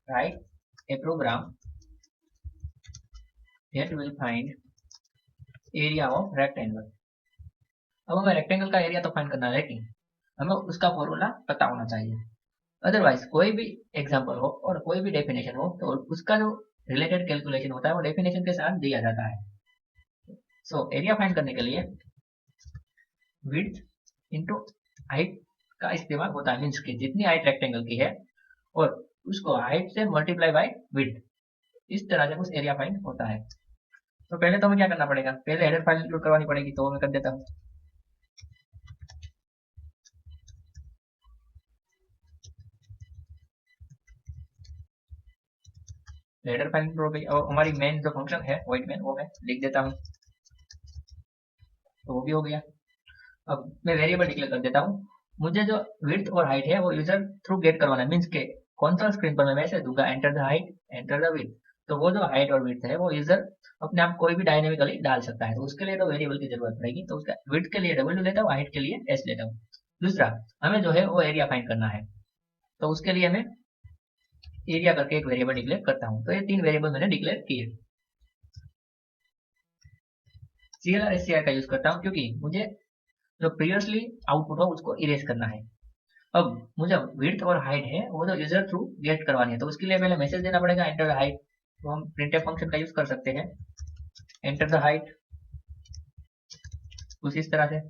Right a program that will find area of rectangle. अब हमें rectangle का area तो फाइंड करना है, लेकिन हमें उसका फॉर्मूला पता होना चाहिए। अदरवाइज कोई भी एग्जांपल हो और कोई भी डेफिनेशन हो तो उसका जो रिलेटेड कैलकुलेशन होता है वो डेफिनेशन के साथ दिया जाता है। सो एरिया फाइंड करने के लिए विड्थ इनटू हाइट का इस्तेमाल होता है, मीन्स कि जितनी हाइट रेक्टेंगल की है और उसको हाइट से मल्टीप्लाई बाय विड्थ, इस तरह से कुछ एरिया फाइंड होता है। तो पहले तो हमें क्या करना पड़ेगा, पहले हेडर फाइल इंक्लूड करवानी पड़ेगी, तो मैं कर देता हूँ। हेडर फाइल इंक्लूड हो गई और हमारी मेन जो फंक्शन है वॉइड मेन वो मैं लिख देता हूँ, तो वो भी हो गया। अब मैं वेरिएबल डिक्लेयर कर देता हूँ। मुझे जो विड्थ और हाइट है वो यूजर थ्रू गेट करवाना है, मीन्स के कौन सा स्क्रीन पर मैं मैसेज दूंगा enter the height enter the width, तो वो जो हाइट और विड्थ है वो यूजर अपने आप कोई भी डायनेमिकली डाल सकता है, तो उसके लिए तो वेरिएबल की जरूरत पड़ेगी। तो उसका विड्थ के लिए डब्ल्यू लेता हूँ, हाइट के लिए एस लेता हूँ। दूसरा, हमें जो है वो एरिया फाइंड करना है, तो उसके लिए मैं एरिया करके एक वेरिएबल डिक्लेयर करता हूँ। तो ये 3 वेरिएबल मैंने डिक्लेयर किए। CLR SCR का यूज करता हूँ क्योंकि मुझे जो प्रीवियसली आउटपुट हो उसको इरेज करना है। अब मुझे विड्थ और हाइट है वो तो यूजर थ्रू गेट करवानी है, तो उसके लिए पहले मैसेज देना पड़ेगा एंटर द हाइट, तो हम प्रिंटफ फंक्शन का यूज कर सकते हैं एंटर द हाइट कुछ इस तरह से।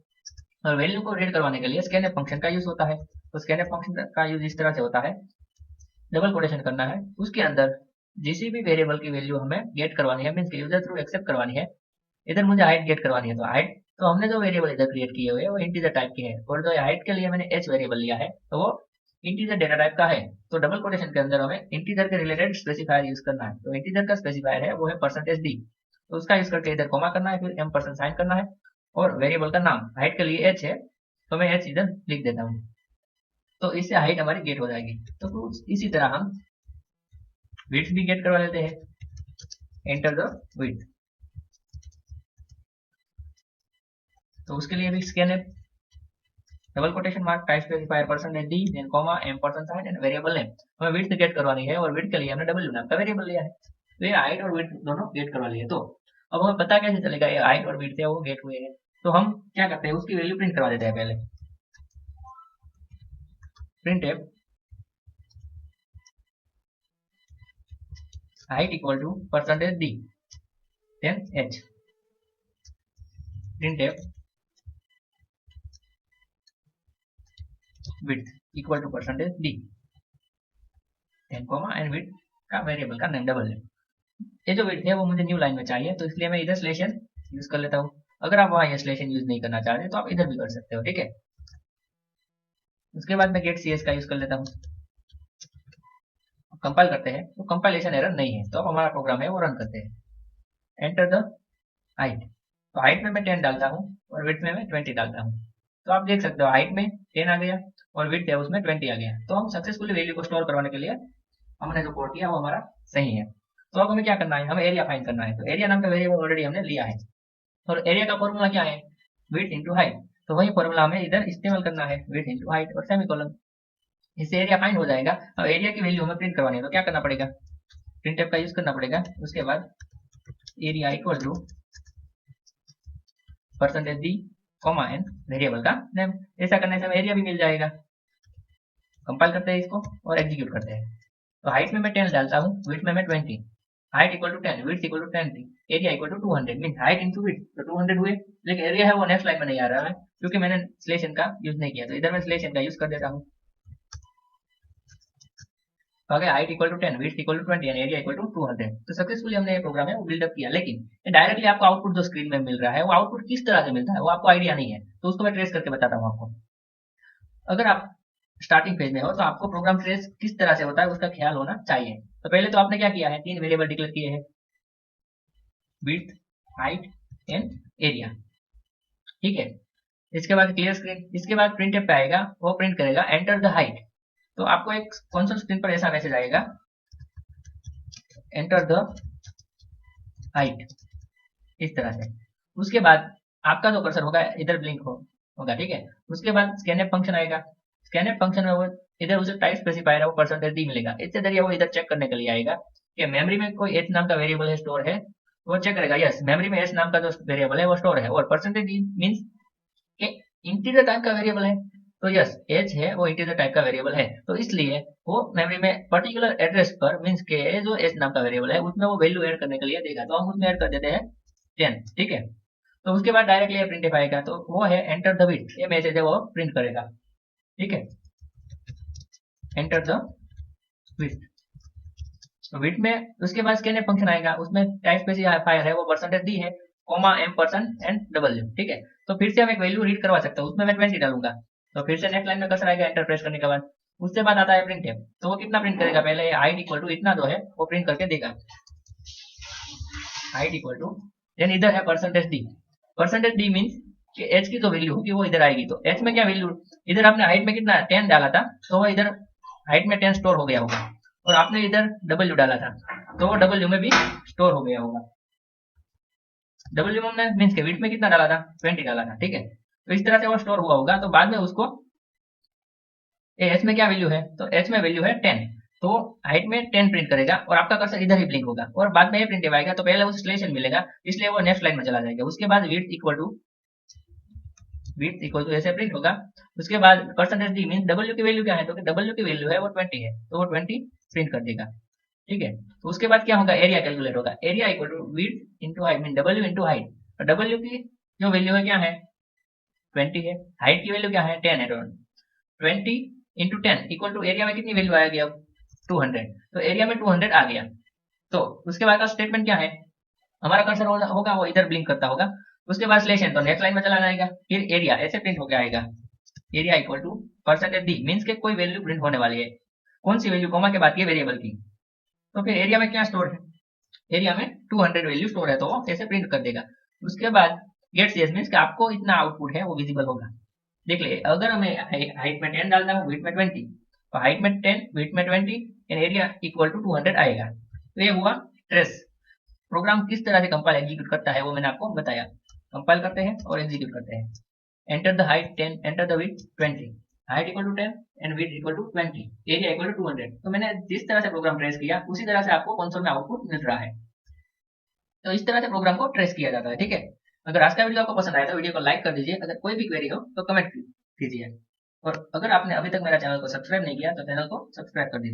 और वैल्यू को रीड करवाने के लिए स्कैनफ फंक्शन का यूज होता है, तो स्कैनफ फंक्शन का यूज इस तरह से होता है, डबल कोटेशन करना है, उसके अंदर जिस भी वेरिएबल की वैल्यू हमें गेट करवानी है, मीन्स यूजर थ्रू एक्सेप्ट करवानी है। इधर मुझे हाइट गेट करवानी है, तो हाइट तो हमने जो वेरिएबल इधर क्रिएट किए हुए हैं वो इंटीजर टाइप के हैं, और जो हाइट के लिए मैंने एच वेरिएबल लिया है तो वो इंटीजर डेटा टाइप का है। तो डबल कोटेशन के अंदर हमें इंटीजर के रिलेटेड स्पेसिफायर यूज करना है, तो इंटीजर का स्पेसिफायर है वो है परसेंटेज डी, तो उसका यूज करके इधर कॉमा करना है, फिर एम परसेंट साइन करना है, और वेरिएबल का नाम हाइट के लिए एच है तो मैं एच इधर लिख देता हूँ, तो इससे हाइट हमारी गेट हो जाएगी। तो कुछ इसी तरह हम विड्थ भी गेट करवा लेते हैं एंटर द विड्थ, तो उसके लिए भी स्कैन है double quotation mark type specifier percentage D then comma M percent sign and variable name. हमें विड्थ गेट करवानी है और विड्थ के लिए हमने डब्ल्यू नाम का वेरिएबल लिया है, तो ये हाइट और विड्थ दोनों गेट करवा लिए। तो अब हमें पता कैसे चलेगा ये हाइट और विड्थ है वो गेट हुए हैं, तो हम क्या करते हैं उसकी वैल्यू प्रिंट करवा देते हैं। पहले print F height equal to percentage D then H, print F width equal to percentage D then comma and width का वेरिएबल का नेम डबल नेम। ये जो विड्थ है वो मुझे न्यू लाइन में चाहिए, तो इसलिए मैं इधर स्लेशन यूज कर लेता हूँ। अगर आप वहाँ ये स्लेशन यूज नहीं करना चाहते तो आप इधर भी कर सकते हो, ठीक है। उसके बाद मैं गेट सी एस का यूज कर लेता हूँ। कंपाइल करते हैं तो कंपाइलेशन एरर नहीं है, तो अब हमारा प्रोग्राम है वो रन करते हैं। एंटर द हाइट, तो हाइट में मैं 10 डालता हूँ और विड्थ में मैं 20 डालता हूँ, तो आप देख सकते हो हाइट में 10 आ गया और विड्थ है उसमें 20 आ गया। तो हम सक्सेसफुली वैल्यू को स्टोर करवाने के लिए हमने जो कोड किया वो हमारा सही है। तो अब हमें क्या करना है, हमें एरिया फाइंड करना है, तो एरिया नाम का वेरिएबल ऑलरेडी हमने लिया है, और एरिया का फॉर्मूला क्या है, विड्थ इंटू हाइट, तो वही फॉर्मूला हमें इधर इस्तेमाल करना है, विड्थ इंटू हाइट और सेमीकोलन, इससे एरिया फाइंड हो जाएगा। अब एरिया की वैल्यू हमें प्रिंट करवानी है, तो क्या करना पड़ेगा, प्रिंटफ का यूज करना पड़ेगा। उसके बाद area equal to percentage D comma N variable का नेम, ऐसा करने से हमें एरिया भी मिल जाएगा। कंपाइल करते हैं इसको और एग्जीक्यूट करते हैं। तो हाइट में मैं 10 डालता हूँ, विड्थ में मैं 20, height equal to 10 width equal to 20, area equal to 200, mean height into width तो 200 हुए, लेकिन एरिया है वो नेक्स्ट लाइन में नहीं आ रहा है क्योंकि मैंने स्लेशन का यूज नहीं किया, तो इधर मैं स्लेशन का यूज कर देता हूँ। तो आगे height equal to 10 width equal to 20 and area equal to 200, तो सक्सेसफुली हमने ये प्रोग्राम है वो बिल्डअप किया। लेकिन डायरेक्टली आपको आउटपुट जो स्क्रीन में मिल रहा है वो आउटपुट किस तरह से मिलता है वो आपको आइडिया नहीं है, तो उसको मैं ट्रेस करके बताता हूँ आपको। अगर आप स्टार्टिंग पेज में हो तो आपको प्रोग्राम ट्रेस किस तरह से होता है उसका ख्याल होना चाहिए। तो पहले तो आपने क्या किया है, 3 वेरिएबल डिक्लेयर किए हैं, विड्थ हाइट एंड एरिया, ठीक है। इसके बाद क्लियर स्क्रीन, इसके बाद प्रिंट पे आएगा, वो प्रिंट करेगा एंटर द हाइट, तो आपको एक कंसोल स्क्रीन पर ऐसा मैसेज आएगा एंटर द हाइट, इस तरह से। उसके बाद आपका जो कर्सर होगा इधर ब्लिंक होगा, ठीक है। उसके बाद स्कैनफ फंक्शन आएगा, स्कैनएफ फंक्शन में वो इधर उसे टाइप स्पेसिफायर है वो परसेंटेज डी मिलेगा। इससे जरिए वो इधर चेक करने के लिए आएगा कि मेमोरी में कोई एच नाम का वेरिएबल है स्टोर है, वो चेक करेगा यस मेमोरी में एच नाम का जो वेरिएबल है वो स्टोर है, और परसेंटेज डी मीन्स कि इंटीजर टाइप का वेरिएबल है, तो यस एच है वो इंटीजर टाइप का वेरिएबल है, तो इसलिए वो मेमोरी में पर्टिकुलर एड्रेस पर मीन्स के जो एच नाम का वेरिएबल है उसमें वो वैल्यू ऐड करने के लिए देगा, तो हम उसमें ऐड कर देते हैं 10, ठीक है। तो उसके बाद डायरेक्टली प्रिंट आएगा, तो वो है एंटर द बिट, ये मैसेज है वो प्रिंट करेगा, ठीक है। एंटर द बिट, तो बिट में उसके बाद स्कैनएफ फंक्शन आएगा, उसमें टाइप स्पेसिफायर है वो परसेंटेज डी है, comma M percent and W, ठीक है। तो फिर से हम एक वैल्यू रीड करवा सकते हैं, उसमें मैं 20 डालूंगा, तो फिर से नेक्स्ट लाइन में कर्सर आएगा एंटर प्रेस करने के बाद। उसके बाद आता है प्रिंट, तो वो कितना प्रिंट करेगा, पहले हाइट इक्वल टू इतना जो है वो प्रिंट करके देगा, हाइट इक्वल टू, देन इधर है percentage D, percentage D means कि एच की जो वैल्यू होगी वो इधर आएगी, तो एच में क्या वैल्यू, इधर आपने हाइट में कितना 10 डाला था, तो वो इधर हाइट में 10 स्टोर हो गया होगा, और आपने इधर डब्ल्यू डाला था तो वो डब्ल्यू में भी स्टोर हो गया होगा। डब्ल्यू में मीन्स के विड्थ में कितना डाला था 20 डाला था, ठीक है। तो इस तरह से वो स्टोर हुआ होगा, तो बाद में उसको एच में क्या वैल्यू है, तो एच में वैल्यू है 10, तो हाइट में 10 प्रिंट करेगा और आपका कर्सर इधर ही ब्लिंक होगा और बाद में ये प्रिंट आएगा, तो पहले उसे सिलेक्शन मिलेगा इसलिए वो नेक्स्ट लाइन में चला जाएगा। उसके बाद विड्थ इक्वल टू ऐसे प्रिंट होगा। उसके बाद परसेंटेज डी मीन डब्ल्यू की वैल्यू क्या है, तो डब्ल्यू की वैल्यू है वो 20 है, तो वो 20 प्रिंट कर देगा, ठीक है। तो उसके बाद क्या होगा, एरिया कैलकुलेट होगा, area equal to width into height mean W into height, तो डब्ल्यू की जो वैल्यू है क्या है 20 है, हाइट की वैल्यू क्या है 10 है, 20 इंटू 10 इक्वल टू एरिया में कितनी वैल्यू आएगी अब 200, तो एरिया में 200 आ गया। तो उसके बाद का स्टेटमेंट क्या है, हमारा कर्सर होगा वो इधर ब्लिंक करता होगा, उसके बाद स्लेशन तो नेक्स्ट लाइन में चला जाएगा, फिर एरिया ऐसे प्रिंट होकर आएगा, area equal to percentage D means के कोई वैल्यू प्रिंट होने वाली है, कौन सी वैल्यू, कोमा के बाद की वेरिएबल की, तो फिर एरिया में क्या स्टोर है, एरिया में 200 वैल्यू स्टोर है, तो वो ऐसे प्रिंट कर देगा। उसके बाद गेट सीएस मीन्स कि आपको इतना आउटपुट है वो विजिबल होगा। देख ले, अगर हमें हाइट में 10 डालना है, विड्थ में 20, तो हाइट में 10 विड्थ में 20 एंड एरिया इक्वल टू 200 आएगा। तो ये हुआ ट्रेस। प्रोग्राम किस तरह से कंपाइल एग्जीक्यूट करता है वो मैंने आपको बताया, कंपाइल करते हैं और एग्जीक्यूट करते हैं। Enter the height 10, enter the width 20, height equal to 10 and width equal to 20, area equal to 200। तो मैंने जिस तरह से प्रोग्राम ट्रेस किया उसी तरह से आपको कंसोल में आउटपुट मिल रहा है। तो इस तरह से प्रोग्राम को ट्रेस किया जाता है, ठीक है। अगर आज का वीडियो आपको पसंद आया तो वीडियो को लाइक कर दीजिए, अगर कोई भी क्वेरी हो तो कमेंट कीजिए, और अगर आपने अभी तक मेरा चैनल को सब्सक्राइब नहीं किया तो चैनल को सब्सक्राइब कर दीजिए।